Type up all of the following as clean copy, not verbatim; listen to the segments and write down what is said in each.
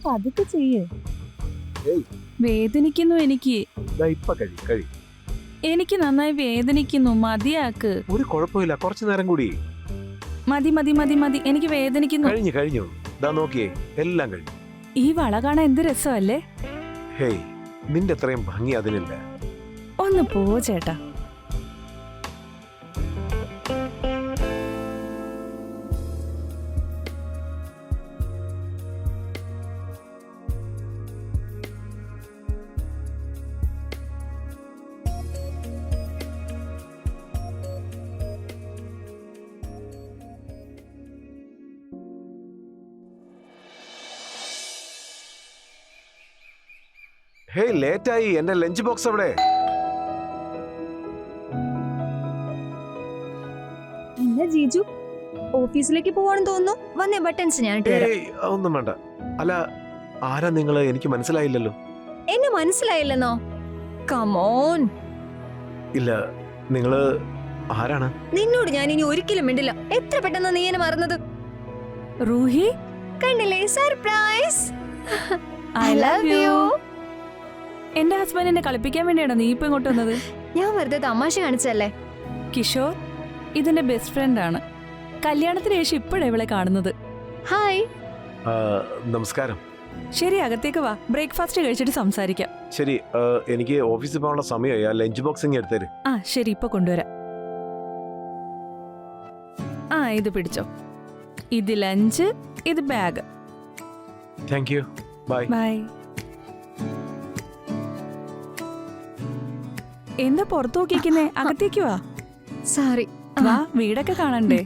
പതുക്കെ ചെയ്യ്. വേദനിക്കുന്നു എനിക്ക്. എനിക്ക് നന്നായി വേദനിക്കുന്നു. മതിയാക്ക്. ഒരു കുഴപ്പമില്ല, കുറച്ചു നേരം കൂടി. മതി മതി മതി മതി, എനിക്ക് വേദനിക്കുന്നു. കഴിഞ്ഞു. ദാ നോക്കിയേ, എല്ലാം കഴിഞ്ഞു. ഈ വള കാണാൻ എന്ത് രസമല്ലേ? ഹേയ്, നിന്റെ അത്രയും ഭംഗി അതിനില്ല. ഒന്ന് പോ ചേട്ടാ. ഹേയ്, ലേറ്റായി. എന്റെ ലഞ്ച് ബോക്സ് എവിടെ? അല്ല ജീജു, ഓഫീസിലേക്ക് പോവാണെന്ന് തോന്നുന്നു. വന്നേ, ബട്ടൺസ് ഞാൻ ഇട്ട് തരാം. ഹേയ്, ഒന്നും വേണ്ട. അല്ല, ആരാ നിങ്ങള്? എനിക്ക് മനസ്സിലായില്ലല്ലോ. എന്നെ മനസ്സിലായില്ലെന്നോ? കമോൺ. ഇല്ല, നിങ്ങള് ആരാണ്? നിന്നോട് ഞാൻ ഇനി ഒരിക്കലും മിണ്ടില്ല. എത്ര പെട്ടെന്ന് നീ എന്നെ മറന്നത്. റൂഹി, കണ്ടില്ലേ, സർപ്രൈസ്. I love you. എന്റെ ഹസ്ബൻഡിനെ കളിപ്പിക്കാൻ വേണ്ടിയാണോ നീ ഇപ്പൊ ഇങ്ങോട്ട് വന്നത്? ഞാൻ വെറുതെ തമാശ കാണിച്ചല്ലേ. കിഷോർ ഇതിന്റെ ബെസ്റ്റ് ഫ്രണ്ട് ആണ്. കല്യാണത്തിന് ശേഷം ഇപ്പോഴാണ് ഇവളെ കാണുന്നത്. ഹായ്. നമസ്കാരം. ശരി, അകത്തേക്ക് വാ. ബ്രേക്ക്ഫാസ്റ്റ് കഴിച്ചിട്ട് സംസാരിക്കാം. ശരി, എനിക്ക് ഓഫീസിൽ പോകാനുള്ള സമയമായി. ആ ലഞ്ച് ബോക്സ് ഇങ്ങ് എടുത്തേര്. ആ ശരി, ഇപ്പൊ കൊണ്ടുവരാം. ആ, ഇത് പിടിച്ചോ. ഇത് ലഞ്ച്, ഇത് bag. Thank you. Bye. Bye. എന്താ പുറത്തു നോക്കിക്കുന്നേ? അകത്തേക്ക് വാ. സോറി. വാ, വീടൊക്കെ കാണണ്ടേ?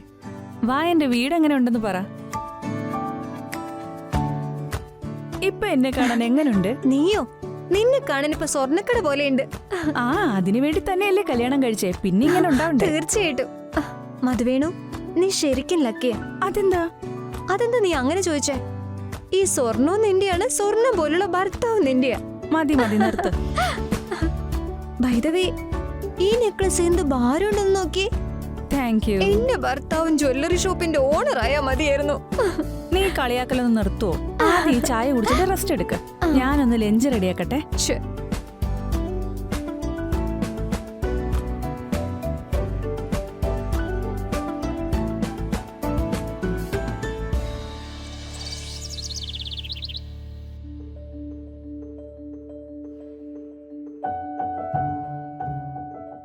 വാ, എന്റെ വീട് എങ്ങനെ ഉണ്ടെന്ന് പറ. ഇപ്പൊ എന്നെ കാണാൻ എങ്ങനുണ്ട്? നീയോ? നിന്നെ കാണാൻ ഇപ്പൊ സ്വർണ്ണക്കട പോലെയുണ്ട്. ആ, അതിനു വേണ്ടി തന്നെയല്ലേ കല്യാണം കഴിച്ചേ. പിന്നെ ഇങ്ങനെ ഉണ്ടാവണ്ടേ? തീർച്ചയായിട്ടും. മധുവേണു, നീ ശരിക്കും ലക്കിയ. അതെന്താ നീ അങ്ങനെ ചോദിച്ചേ? ഈ സ്വർണവും നിന്റെയാണ്, സ്വർണം പോലുള്ള ഭർത്താവും നിന്റെയാ. മതി മതി, നിർത്ത്. ബൈ ദ വേ, ഈ നെക്ലസ് എന്ത് ഭാരമുണ്ടെന്ന് നോക്കി. Thank you. എന്റെ ഭർത്താവും ജ്വല്ലറി ഷോപ്പിന്റെ ഓണർ ആയാ മതിയായിരുന്നു. നീ കളിയാക്കലൊന്ന് നിർത്തുവോ? ആദ്യം ഈ ചായ കുടിച്ചിട്ട് റെസ്റ്റ് എടുക്ക. ഞാനൊന്ന് ലഞ്ച് റെഡിയാക്കട്ടെ.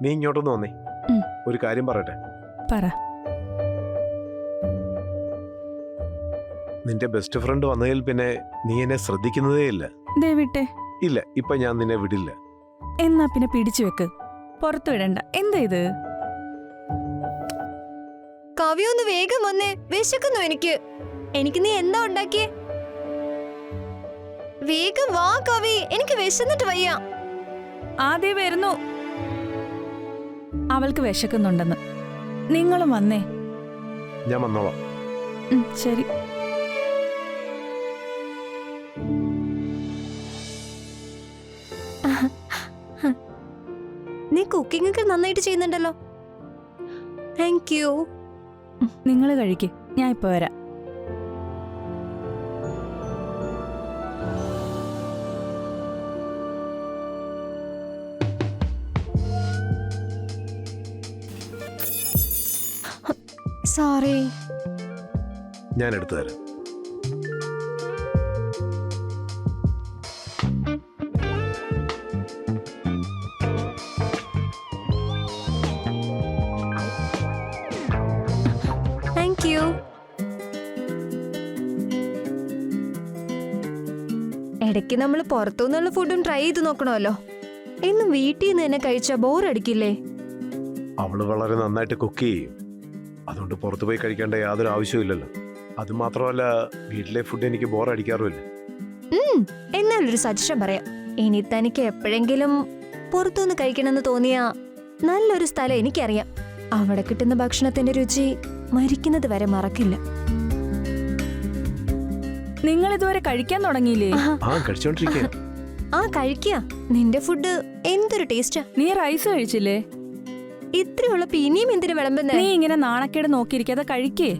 നീ ഇങ്ങോട്ടൊന്ന് വന്നേ. ഒരു കാര്യം പറയട്ടെ. പറ. നിന്റെ ബെസ്റ്റ് ഫ്രണ്ട് വന്നതിൽ പിന്നെ നീ എന്നെ ശ്രദ്ധിക്കുന്നതേ ഇല്ല. ദയവിട്ടെ. ഇല്ല, ഇപ്പൊ ഞാൻ നിന്നെ വിടില്ല. എന്നാ പിന്നെ പിടിച്ചു വെക്ക്. പുറത്തു വിടണ്ട. എന്താ ഇത്? കവി, ഒന്ന് വേഗം വന്നേ, വിശക്കുന്നു എനിക്ക് നീ എന്താ ഉണ്ടാക്കിയേ? വേഗം വാ കവി, എനിക്ക് വിശന്നിട്ട് വയ്യ. ആദ്യ വരുന്നു. അവൾക്ക് വിശക്കുന്നുണ്ടെന്ന്. നിങ്ങളും വന്നേ. ഞാൻ വന്നോളാം. ശരി. നീ കുക്കിംഗ് ഒക്കെ നന്നായിട്ട് ചെയ്യുന്നുണ്ടല്ലോ. Thank you. നിങ്ങൾ കഴിക്ക്, ഞാൻ ഇപ്പൊ വരാം. സോറി. ഞാൻ എടുത്തു തരാം. Thank you. ഇടയ്ക്ക് നമ്മൾ പുറത്തുനിന്നുള്ള ഫുഡും ട്രൈ ചെയ്ത് നോക്കണമല്ലോ. എന്നും വീട്ടിൽ നിന്ന് തന്നെ കഴിച്ചാ ബോറടിക്കില്ലേ? അവള് വളരെ നന്നായിട്ട് കുക്ക് ചെയ്യും. അതുകൊണ്ട് പുറത്തു പോയി കഴിക്കേണ്ട യാതൊരു ആവശ്യമില്ലല്ലോ. അത് മാത്രമല്ല, വീട്ടിലെ ഫുഡ് എനിക്ക് ബോർ അടിക്കാറുമില്ല. എന്നാലൊരു സജഷൻ പറയാം. ഇനി തനിക്ക് എപ്പോഴെങ്കിലും പുറത്തുനിന്ന് കഴിക്കണമെന്ന് തോന്നിയ നല്ലൊരു സ്ഥലം എനിക്കറിയാം. അവിടെ കിട്ടുന്ന ഭക്ഷണത്തിന്റെ രുചി മരിക്കുന്നത് വരെ മറക്കില്ല. നിങ്ങൾ ഇതുവരെ കഴിക്കാൻ തുടങ്ങിയില്ലേ? കഴിക്കുക. നിന്റെ ഫുഡ് എന്തൊരു ടേസ്റ്റാ. നീ റൈസ് കഴിച്ചില്ലേ? ഇത്രയുള്ളപ്പോ ഇനിയും എന്തിനു വിളമ്പുന്നേ? നീ ഇങ്ങനെ നാണക്കേട് നോക്കിയിരിക്കാതെ കഴിക്കേ.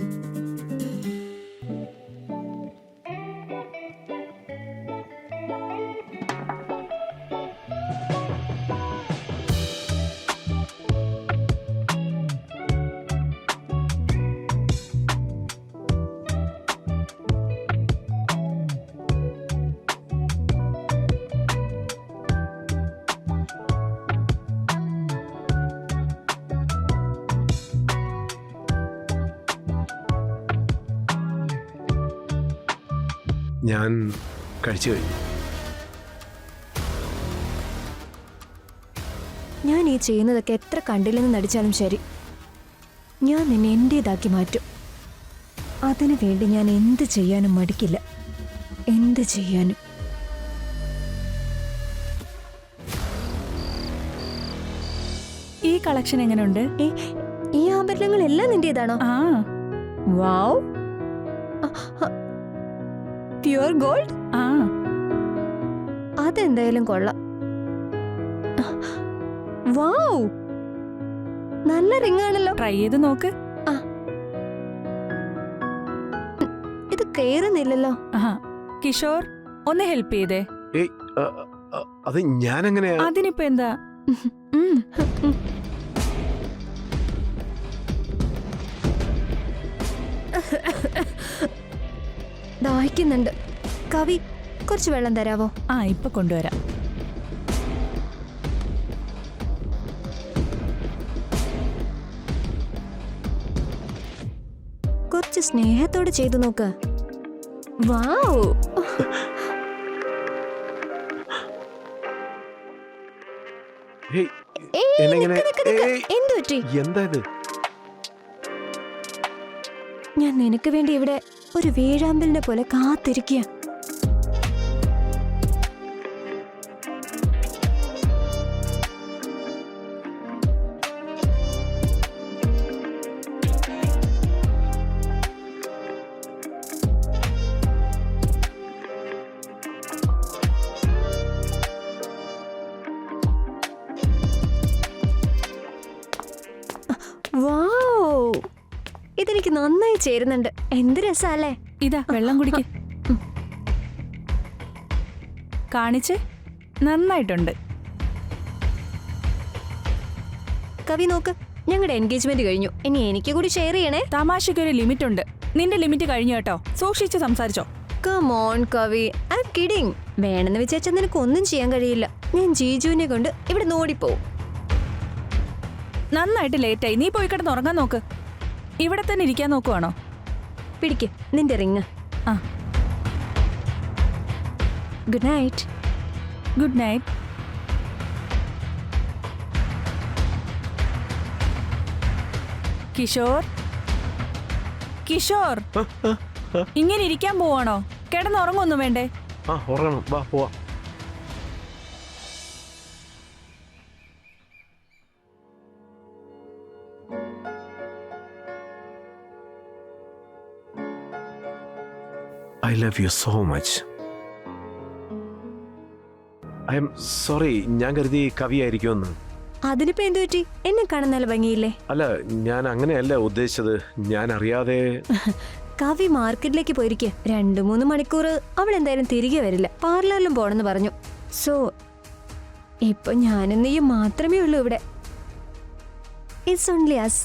ഞാൻ കഴിച്ചു കഴിഞ്ഞു. ഞാൻ ഈ ചെയ്യുന്നതൊക്കെ എത്ര കണ്ടില്ലെന്ന് നടിച്ചാലും ശരി, ഞാൻ നിന്നെ എന്റേതാക്കി മാറ്റും. അതിനു വേണ്ടി ഞാൻ എന്ത് ചെയ്യാനും മടിക്കില്ല. എന്ത് ചെയ്യാനും. ഈ കളക്ഷൻ എങ്ങനെയുണ്ട്? ഈ ആഭരണങ്ങളെല്ലാം നിന്റേതാണോ? ആ, വാവ്, പ്യുവർ ഗോൾഡ്. ആ, അതെന്തായാലും കൊള്ളാം. വാവ്, നല്ല റിംഗ് ആണല്ലോ. ട്രൈ ചെയ്ത് നോക്ക്. ഇത് കേറുന്നില്ലല്ലോ. ആഹാ, കിഷോർ ഒന്ന് ഹെൽപ്പ് ചെയ്തേ. ഏയ് അത് ഞാൻ എങ്ങനെയാ? അതിനിപ്പോ എന്താ? ദാഹിക്കുന്നുണ്ട്. കവി, കുറച്ച് വെള്ളം തരാവോ? ആ, ഇപ്പൊ കൊണ്ടുവരാം. കുറച്ച് സ്നേഹത്തോടെ ചെയ്തു നോക്ക്. വാവ്, ഏയ്, ഏയ്, എന്നെങ്ങനെ? നിക്ക്, നിക്ക്, നിക്ക്. ഏയ്, എന്ത് പറ്റി? എന്താ ഇത്? ഞാൻ നിനക്ക് വേണ്ടി ഇവിടെ ഒരു വേഴാമ്പലിനെ പോലെ കാത്തിരിക്കുക. വാവ്, ഇതെനിക്ക് നന്നായി ചേരുന്നുണ്ട്. എന്ത് രസാല്ലേ? ഇതാ വെള്ളം കുടിക്ക്. കാണിച്ച്. നന്നായിട്ടുണ്ട്. കവി നോക്ക്, ഞങ്ങളുടെ എൻഗേജ്മെന്റ് കഴിഞ്ഞു. ഇനി എനിക്ക് കൂടി ഷെയർ ചെയ്യണേ. തമാശയ്ക്കൊരു ലിമിറ്റ് ഉണ്ട്. നിന്റെ ലിമിറ്റ് കഴിഞ്ഞു കേട്ടോ. സൂക്ഷിച്ച് സംസാരിച്ചോ. കം ഓൺ കവി, ഐ ആം കിഡിങ്. വേണമെന്ന് വിചാരിച്ചാൽ നിനക്ക് ഒന്നും ചെയ്യാൻ കഴിയില്ല. ഞാൻ ജീജുവിനെ കൊണ്ട് ഇവിടെ ഓടിപ്പോവും. നന്നായിട്ട് ലേറ്റായി. നീ പോയി കിടന്ന് ഉറങ്ങാൻ നോക്ക്. ഇവിടെ തന്നെ ഇരിക്കാൻ നോക്കുവാണോ? പിടിക്ക് നിന്റെ റിങ്. ആ, good night. Good night. Kishore, Kishore, ഇങ്ങനെ ഇരിക്കാൻ പോവാണോ? കിടന്നുറങ്ങൊന്നും വേണ്ടേ? ആ, ഉറങ്ങണം. വാ പോവാ. I love you so much. I am sorry. ഞാൻ കരുതി കവിയായിരിക്കുമെന്ന്. അതിനിപ്പോ എന്തു പറ്റി? എന്നെ കാണാൻ നല്ല ഭംഗിയില്ലേ? അല്ല, ഞാൻ അങ്ങനെയല്ല ഉദ്ദേശിച്ചത്. ഞാൻ അറിയാതെ. കവി മാർക്കറ്റിലേക്ക് പോയിരിക്കുക. 2-3 മണിക്കൂർ അവൾ എന്തായാലും തിരികെ വരില്ല. പാർലറിലും പോണെന്ന് പറഞ്ഞു. സോ ഇപ്പൊ ഞാനും നീയും മാത്രമേ ഉള്ളൂ ഇവിടെ. It's only us.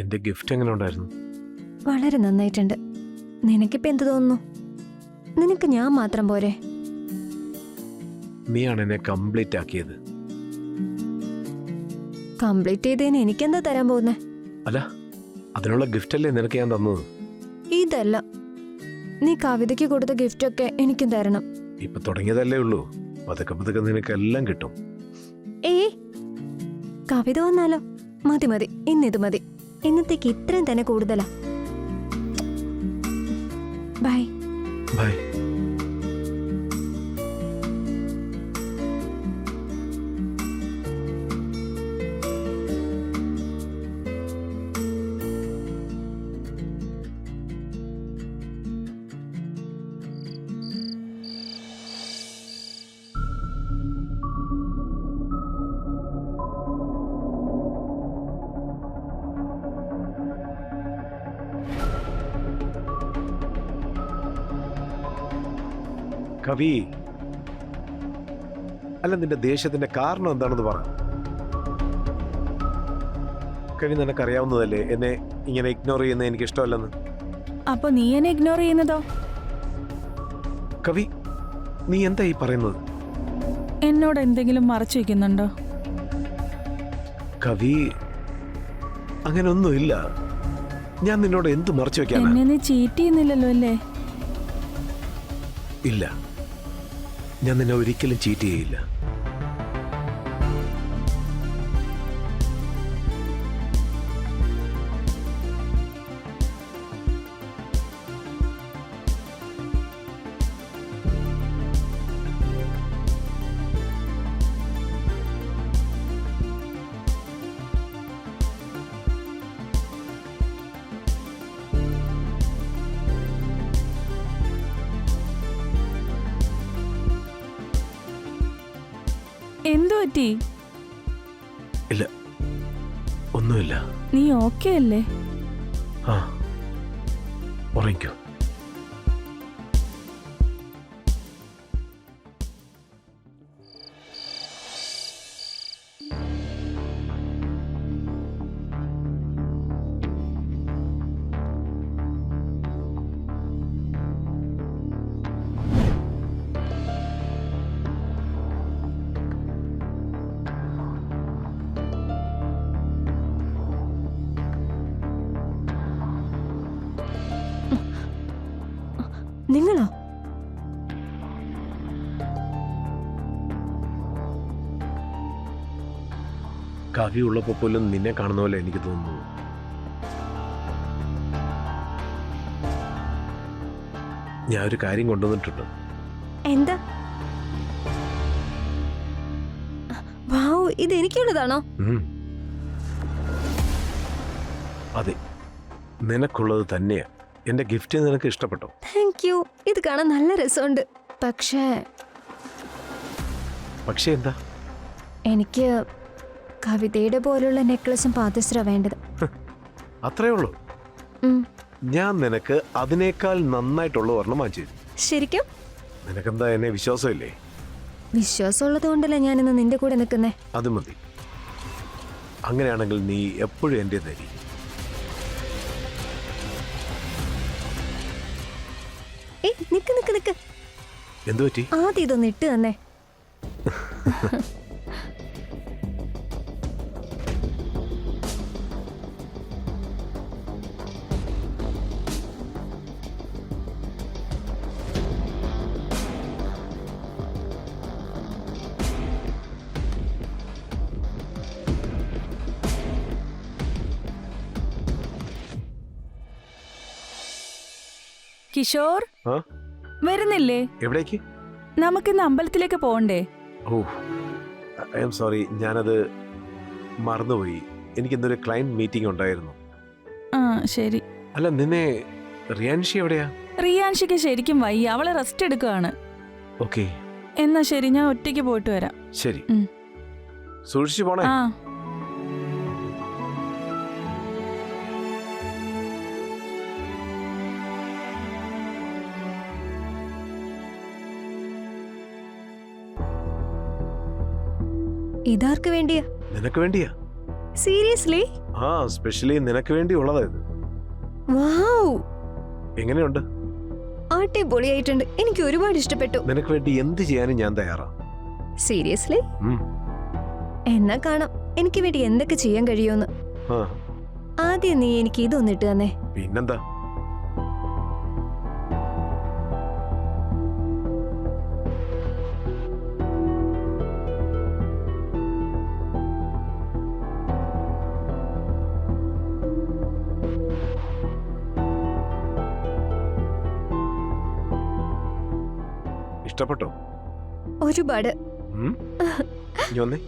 എന്റെ ഗിഫ്റ്റ് എങ്ങനെ ഉണ്ടായിരുന്നു? വളരെ നന്നായിട്ടുണ്ട്. നിനക്കിപ്പോ എന്ത് തോന്നുന്നു? നിനക്ക് ഞാൻ മാത്രം പോരെ? നീയാണ് എന്നെ കംപ്ലീറ്റ് ആക്കിയത്. കംപ്ലീറ്റ് ചെയ്തതിന് എനിക്കെന്താ തരാൻ പോകുന്നേ? അല്ല, അതിനുള്ള ഗിഫ്റ്റ് അല്ലേ നിനക്ക് ഞാൻ തന്നത്? ഇതല്ല, നീ കവിതയ്ക്ക് കൊടുത്ത ഗിഫ്റ്റൊക്കെ എനിക്കും തരണം. ഇപ്പൊ തുടങ്ങിയതല്ലേ ഉള്ളൂ. പതുക്കെ പതുക്കെ നിനക്ക് എല്ലാം കിട്ടും. കവിത വന്നാലോ? മതി മതി, ഇന്നിത് മതി. ഇന്നത്തേക്ക് ഇത്രയും തന്നെ കൂടുതലാ. Bye bye. കവി, അല്ല നിന്റെ ദേഷ്യത്തിന്റെ കാരണം എന്താണെന്ന് പറ. കവി, നിനക്കറിയാവുന്നതല്ലേ എന്നെ ഇങ്ങനെ ഇഗ്നോർ ചെയ്യുന്നത് എനിക്ക് ഇഷ്ടമല്ലെന്ന്. അപ്പൊ നീ എന്നെ ഇഗ്നോർ ചെയ്യുന്നതോ? കവി, നീ എന്താ ഈ പറയുന്നത്? എന്നോട് എന്തെങ്കിലും മറച്ചു വെക്കുന്നുണ്ടോ? കവി, അങ്ങനൊന്നുമില്ല. ഞാൻ നിന്നോട് എന്ത് മറച്ചു വെക്കാനാ? എന്നെ നീ ചീറ്റ് ചെയ്യുന്നില്ലല്ലോ അല്ലേ? ഇല്ല, ഞാൻ നിന്നെ ഒരിക്കലും ചീറ്റ് ചെയ്യില്ല. എന്തു പറ്റി? ഇല്ല, ഒന്നുമില്ല. നീ ഓക്കെ അല്ലേ? ആ, ഉറങ്ങിക്കോ. നിങ്ങളോ? കവി ഉള്ളപ്പോ പോലും നിന്നെ കാണുന്ന പോലെ എനിക്ക് തോന്നുന്നു. ഞാൻ ഒരു കാര്യം കൊണ്ടുവന്നിട്ടുണ്ട്. എന്താ? വാവ്, ഇത് എനിക്കുള്ളതാണോ? അതെ, നിനക്കുള്ളത് തന്നെയാ. എന്റെ ഗിഫ്റ്റ് നിനക്ക് ഇഷ്ടപ്പെട്ടോ? Thank you. ഇത് കാണാൻ നല്ല രസമുണ്ട്. പക്ഷേ എന്താ? എനിക്ക് കവിതയുടെ പോലുള്ള നെക്ലസും പാദസ്ര വേണ്ടത്. അത്രേ ഉള്ളൂ. ഞാൻ നിനക്ക് അതിനേക്കാൾ നന്നായിട്ടുള്ള ഒരെണ്ണം വാങ്ങിച്ചു തരും. ശരിക്കും? നിനക്കെന്താ എന്നെ വിശ്വാസമില്ലേ? വിശ്വാസമുള്ളത് കൊണ്ടല്ലേ ഞാനിന്ന് നിന്റെ കൂടെ നിൽക്കുന്നേ. അത് മതി. അങ്ങനെയാണെങ്കിൽ നീ എപ്പോഴും എൻ്റെ തരി. നിക്ക് നിക്ക് നിക്ക്. എന്തു പറ്റി? ആദ്യം ഇതൊന്ന് ഇട്ട് തന്നെ. കിഷോർ, ആ? വരുന്നില്ലേ? എവിടേക്ക്? നമുക്കിന്ന് അമ്പലത്തിലേക്ക് പോകണ്ടേ? ഓ, ഐ എം സോറി, ഞാനത് മറന്നുപോയി. എനിക്ക് ഇന്നൊരു ക്ലയന്റ് മീറ്റിംഗ് ഉണ്ടായിരുന്നു. ആ ശരി. അല്ല, നിന്നെ റിയാൻഷി എവിടെയാ? റിയാൻഷിക്ക് ശരിക്കും വയ്യ, അവളെ റെസ്റ്റ് എടുക്കുകയാണ്. ഓക്കെ, എന്നാ ശരി, ഞാൻ ഒറ്റയ്ക്ക് പോയിട്ട് വരാം. ശരി. സൂക്ഷിച്ചു പോണേ. ആ. ഇതാർക്ക് വേണ്ടിയാ? നിനക്ക് വേണ്ടിയാ. സീരിയസ്ലി? ആ, സ്പെഷ്യലി നിനക്ക് വേണ്ടി ഉള്ളതാ ഇത്. വാവ്, എങ്ങനെയുണ്ട്? അടിപൊളിയായിട്ടുണ്ട്. എനിക്ക് ഒരുപാട് ഇഷ്ടപ്പെട്ടു. നിനക്ക് വേണ്ടി എന്ത് ചെയ്യാനും ഞാൻ തയ്യാറാ. സീരിയസ്ലി? എന്നാ കാണാം എനിക്ക് വേണ്ടി എന്തൊക്കെ ചെയ്യാൻ കഴിയുമെന്ന്. ആദ്യം നീ എനിക്ക് ഇതൊന്നിട്ട് തന്നെ. പിന്നെന്താ? ഇഷ്ടപ്പെട്ടോ? ഒരുപാട്. ഇനി വന്നേ.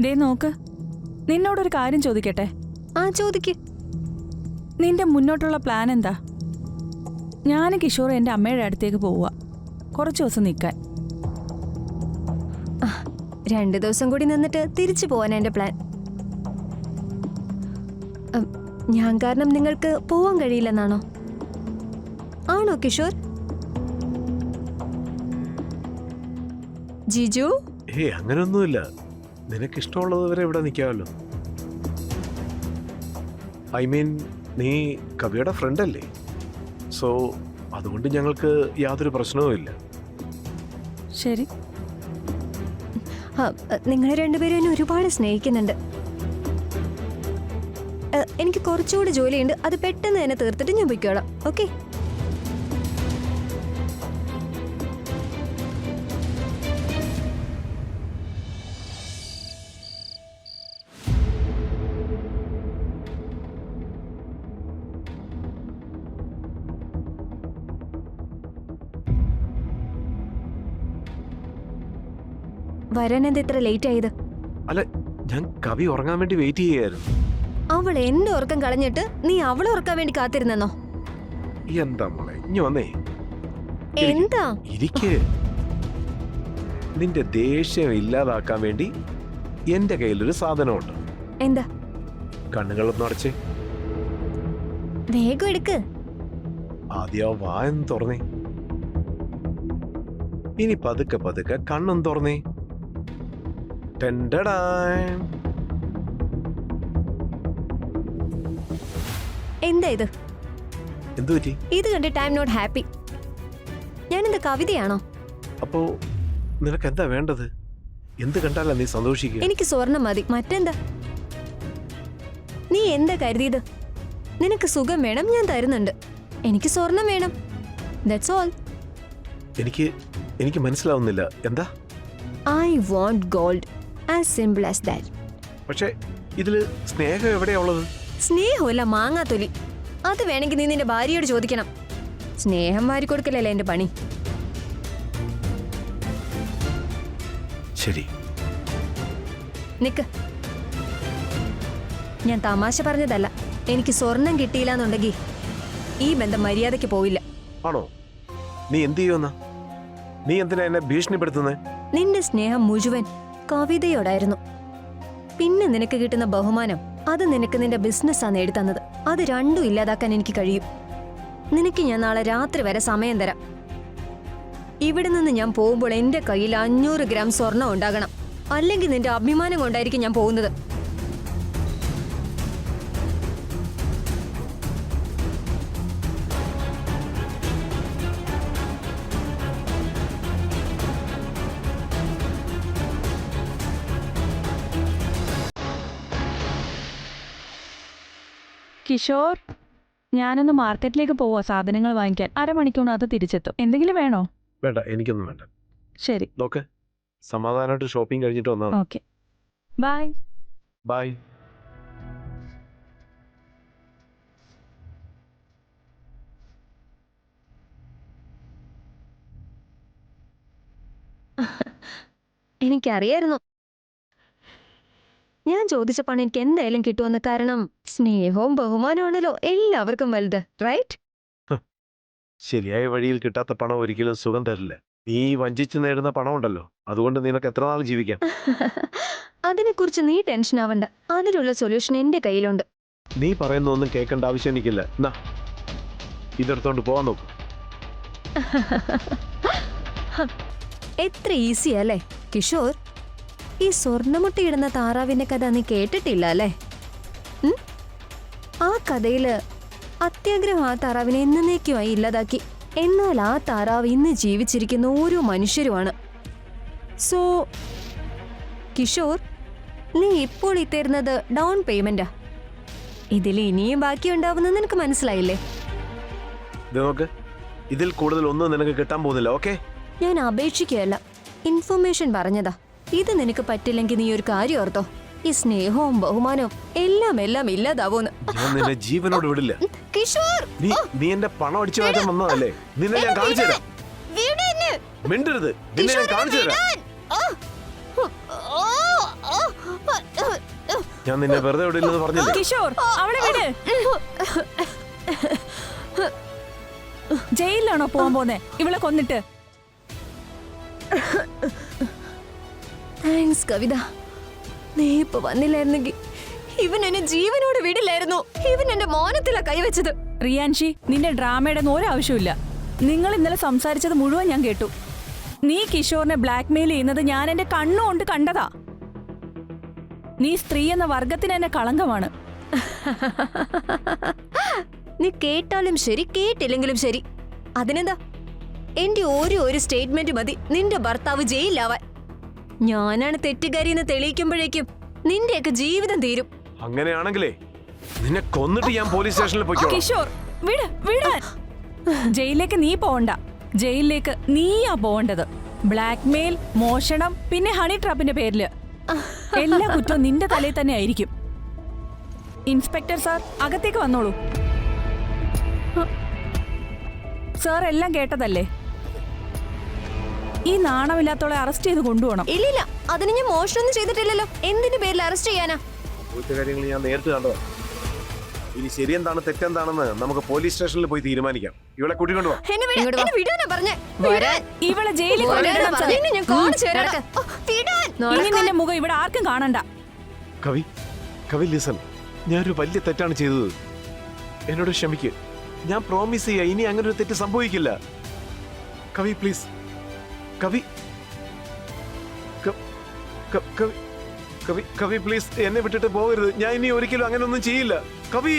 ദേ നോക്ക്, നിന്നോടൊരു കാര്യം ചോദിക്കട്ടെ? ആ, ചോദിക്ക്. നിന്റെ മുന്നോട്ടുള്ള പ്ലാൻ എന്താ? ഞാൻ കിഷോർ എൻ്റെ അമ്മയുടെ അടുത്തേക്ക് പോവുക, കുറച്ച് ദിവസം നിൽക്കാൻ. 2 ദിവസം കൂടി നിന്നിട്ട് തിരിച്ചു പോവാൻ എന്റെ പ്ലാൻ. ഞാൻ കാരണം നിങ്ങൾക്ക് പോവാൻ കഴിയില്ലെന്നാണോ? ആണോ കിഷോർ? ജിജു, അങ്ങനെയൊന്നുമില്ല. നിനക്ക് ഇഷ്ടമുള്ളത് വരെ ഇവിടെ നിൽക്കാമല്ലോ. ഐ മീൻ, നീ കവിയുടെ ഫ്രണ്ട് അല്ലേ? സോ അതുകൊണ്ട് ഞങ്ങൾക്ക് യാതൊരു പ്രശ്നവുമില്ല. ശരി. നിങ്ങൾ രണ്ടുപേരും എന്നെ ഒരുപാട് സ്നേഹിക്കുന്നുണ്ട്. എനിക്ക് കുറച്ചുകൂടി ജോലിയുണ്ട്, അത് പെട്ടെന്ന് തന്നെ തീർത്തിട്ട് ഞാൻ പൊയ്ക്കോളാം. ഓക്കെ? വരാൻ എന്താ ഇത്ര ലേറ്റ് ആയത്? അല്ല, ഞാൻ കവി ഉറങ്ങാൻ വേണ്ടി വെയിറ്റ് ചെയ്യായിരുന്നു. അവൾ എന്റെ ഉറക്കം കളഞ്ഞിട്ട് നീ അവളെ ഉറക്കാൻ വേണ്ടി കാത്തിരുന്നെന്നോ? എന്താ മോളെ, ഇനി വന്നേ. എന്താ? ഇരിക്ക്. നിന്റെ ദേഷ്യം ഇല്ലാതാക്കാൻ വേണ്ടി എന്റെ കയ്യിലൊരു സാധനമുണ്ട്. എന്താ? കണ്ണുകളൊന്നും അടച്ചേ. വേഗം എടുക്ക്. ആദ്യം ആ വായൊന്ന് തുറന്നേ. ഇനി പതുക്കെ പതുക്കെ കണ്ണും തുറന്നേ. എന്താ ഇത്? എന്തു പറ്റി? ഇത് കണ്ടിട്ട് ഐ ആം നോട്ട് ഹാപ്പി. ഞാനെന്താ കവിതയാണോ? അപ്പോ നിനക്ക് എന്താ വേണ്ടത്? എന്ത് കണ്ടാലാ നീ സന്തോഷിക്കുക? എനിക്ക് സ്വർണം മതി, മറ്റെന്താ? നീ എന്താ കരുതിയത്? നിനക്ക് സുഖം വേണം, ഞാൻ തരുന്നുണ്ട്. എനിക്ക് സ്വർണം വേണം, ദാറ്റ്സ് ഓൾ. എനിക്ക് മനസ്സിലാവുന്നില്ല. എന്താ? I want gold, as simple as that. പക്ഷേ ഇതില് സ്നേഹം എവിടെയാ ഉള്ളത്? സ്നേഹമല്ല, മാങ്ങാത്തൊലി. അത് വേണമെങ്കിൽ നീ നിന്റെ ഭാര്യയോട് ചോദിക്കണം. സ്നേഹം വാരി കൊടുക്കലല്ലേ എന്റെ പണി. ശരി, നിക്ക്. ഞാൻ തമാശ പറഞ്ഞതല്ല. എനിക്ക് സ്വർണം കിട്ടിയില്ലെന്നുണ്ടെങ്കിൽ ഈ ബന്ധം മര്യാദയ്ക്ക് പോയില്ല. ആണോ? നീ എന്ത് ചെയ്യുന്ന? നീ എന്തിനാ എന്നെ ഭീഷണിപ്പെടുത്തുന്നേ? നിന്റെ സ്നേഹം മുഴുവൻ കവിതയോടായിരുന്നു. പിന്നെ നിനക്ക് കിട്ടുന്ന ബഹുമാനം, അത് നിനക്ക് നിന്റെ ബിസിനസ്സാ നേടിത്തന്നത്. അത് രണ്ടും ഇല്ലാതാക്കാൻ എനിക്ക് കഴിയും. നിനക്ക് ഞാൻ നാളെ രാത്രി വരെ സമയം തരാം. ഇവിടെ നിന്ന് ഞാൻ പോകുമ്പോൾ എന്റെ കയ്യിൽ 500 ഗ്രാം സ്വർണം ഉണ്ടാകണം. അല്ലെങ്കിൽ നിന്റെ അഭിമാനം കൊണ്ടായിരിക്കും ഞാൻ പോകുന്നത്. കിഷോർ, ഞാനൊന്ന് മാർക്കറ്റിലേക്ക് പോവാ സാധനങ്ങൾ വാങ്ങിക്കാൻ. അരമണിക്കൂറിനകത്ത് തിരിച്ചെത്തും. എന്തെങ്കിലും വേണോ? വേണ്ട, എനിക്കൊന്നും വേണ്ട. ശരി, നോക്ക്, സമാധാനമായിട്ട് ഷോപ്പിംഗ് കഴിഞ്ഞിട്ട് വന്നാ. Okay, bye. ബൈ. എനിക്കറിയായിരുന്നു ഞാൻ ചോദിച്ച പണം എനിക്ക് എന്തായാലും കിട്ടുമെന്ന്. കാരണം സ്നേഹവും ബഹുമാനമാണല്ലോ എല്ലാവർക്കും വലുത്, റൈറ്റ്? ശരിയായ വഴിയിൽ കിട്ടാത്ത പണം ഒരിക്കലും സുഖം തരില്ല. നീ വഞ്ചിച്ച് നേടുന്ന പണം ഉണ്ടല്ലോ, അതുകൊണ്ട് നിനക്ക് എത്ര നാൾ ജീവിക്കാം? അതിനെക്കുറിച്ച് നീ ടെൻഷൻ ആവണ്ട. അതിനുള്ള സൊല്യൂഷൻ എന്റെ കയ്യിലുണ്ട്. നീ പറയുന്ന ഒന്നും കേൾക്കേണ്ട ആവശ്യം എനിക്കില്ല. എന്നാ ഇതെടുത്തോണ്ട് പോവാൻ നോക്കും. എത്ര ഈസി അല്ലേ കിഷോർ? ഈ സ്വർണ്ണമുട്ടയിടുന്ന താറാവിന്റെ കഥ നീ കേട്ടിട്ടില്ല അല്ലേ? ആ കഥയില് അത്യാഗ്രഹം ആ താറാവിനെ എന്നേക്കുമായി ഇല്ലാതാക്കി. എന്നാൽ ആ താറാവ് ഇന്ന് ജീവിച്ചിരിക്കുന്ന ഓരോ മനുഷ്യരുമാണ്. സോ കിഷോർ, നീ ഇപ്പോൾ ഇത്തരുന്നത് ഡൗൺ പേയ്മെന്റാ. ഇതിൽ ഇനിയും ബാക്കി ഉണ്ടാവുന്ന നിനക്ക് മനസ്സിലായില്ലേ? നോക്ക്, ഇതിൽ കൂടുതൽ ഒന്നും നിനക്ക് കിട്ടാൻ പോകുന്നില്ല. ഓക്കെ? ഞാൻ അപേക്ഷിക്കുകയല്ല, ഇൻഫർമേഷൻ പറഞ്ഞതാ. ഇത് നിനക്ക് പറ്റില്ലെങ്കിൽ നീ ഒരു കാര്യം ഓർത്തോ, ഈ സ്നേഹവും ബഹുമാനവും എല്ലാം ഇല്ലാതാവൂന്ന്. ഞാൻ നിന്നെ ജീവനോട് വിടില്ല. കിഷോർ, നീ എന്റെ പണം അടിച്ചു മാറ്റാൻ വന്നതല്ലേ? നിന്നെ ഞാൻ കാണിച്ചു തരാം. മിണ്ടരുത്, നിന്നെ ഞാൻ കാണിച്ചു തരാം. ഞാൻ നിന്നെ വെറുതെ വിടില്ലെന്ന് പറഞ്ഞില്ലേ? കിഷോർ, അവളെ വിട്. ജയിലിലാണോ പോവാൻ പോന്നെ ഇവളെ കൊന്നിട്ട്? താങ്ക്സ് കവിത. നീ ഇപ്പൊ വന്നില്ലായിരുന്നെങ്കിൽ ഇവൻ എന്നെ ജീവനോട് വിടില്ലായിരുന്നു. ഇവൻ എന്റെ മോനത്തിലാ കൈവച്ചത്. റിയാൻഷി, നിന്റെ ഡ്രാമയുടെ ഒന്നും ഒരാവശ്യമില്ല. നിങ്ങൾ ഇന്നലെ സംസാരിച്ചത് മുഴുവൻ ഞാൻ കേട്ടു. നീ കിഷോറിനെ ബ്ലാക്ക്മെയിൽ ചെയ്യുന്നത് ഞാൻ എന്റെ കണ്ണുകൊണ്ട് കണ്ടതാ. നീ സ്ത്രീ എന്ന വർഗത്തിന് എന്നെ കളങ്കമാണ്. നീ കേട്ടാലും ശരി കേട്ടില്ലെങ്കിലും ശരി, അതിനെന്താ? എന്റെ ഒരു സ്റ്റേറ്റ്മെന്റ് മതി നിന്റെ ഭർത്താവ് ജയിലിലാവാൻ. ഞാനാണ് തെറ്റുകാരിയെന്ന് തെളിയിക്കുമ്പോഴേക്കും നിന്റെയൊക്കെ ജീവിതം തീരും. അങ്ങനെയാണെങ്കിലേ നിന്നെ കൊന്നിട്ട് ഞാൻ പോലീസ് സ്റ്റേഷനിൽ പോയിക്കോളാം. കിഷോർ, വിട് വിടാൻ. ജയിലിലേക്ക് നീ പോവണ്ട. ജയിലിലേക്ക് നീയാ പോവേണ്ടത്. ബ്ലാക്ക്മെയിൽ, മോഷണം, പിന്നെ ഹണി ട്രാപ്പിന്റെ പേരില് എല്ലാ കുറ്റവും നിന്റെ തലയിൽ തന്നെ ആയിരിക്കും. ഇൻസ്പെക്ടർ സാർ, അകത്തേക്ക് വന്നോളൂ. സാർ എല്ലാം കേട്ടതല്ലേ? ഈ നാണമില്ലാത്തോളെ അറസ്റ്റ് ചെയ്ത് കൊണ്ടുപോകണം. ഇല്ലില്ല, അതിന് ഞാൻ മോഷണമൊന്നും ചെയ്തിട്ടില്ലല്ലോ. എന്തിന്റെ പേരിൽ അറസ്റ്റ് ചെയ്യാനാ? ഇപ്പോഴത്തെ കാര്യങ്ങൾ ഞാൻ നേരിട്ട് കണ്ടതാ. ഇനി ശരിയെന്താണ് തെറ്റെന്താണെന്ന് നമുക്ക് പോലീസ് സ്റ്റേഷനിൽ പോയി തീരുമാനിക്കാം. ഇവളെ കൂട്ടിക്കൊണ്ടു എന്നെ വിടാനാ പറഞ്ഞേ. ഇവളെ ജയിലിൽ കൊണ്ടുവരണം സാർ. നിന്നെ ഞാൻ കാണിച്ചു തരാം. ഇനി നിന്റെ മുഖം ഇവിടെ ആർക്കും കാണണ്ട. കവി, കവി ലിസൺ, ഞാനൊരു വലിയ തെറ്റാണ് ചെയ്തത്. എന്നോട് ക്ഷമിക്ക്. ഞാൻ പ്രോമിസ് ചെയ്യാ ഇനി അങ്ങനെ ഒരു തെറ്റ് സംഭവിക്കില്ല. കവി പ്ലീസ്, കവി കവി കവി കവി പ്ലീസ്, എന്നെ വിട്ടിട്ട് പോകരുത്. ഞാൻ ഇനി ഒരിക്കലും അങ്ങനെ ഒന്നും ചെയ്യില്ല. കവി.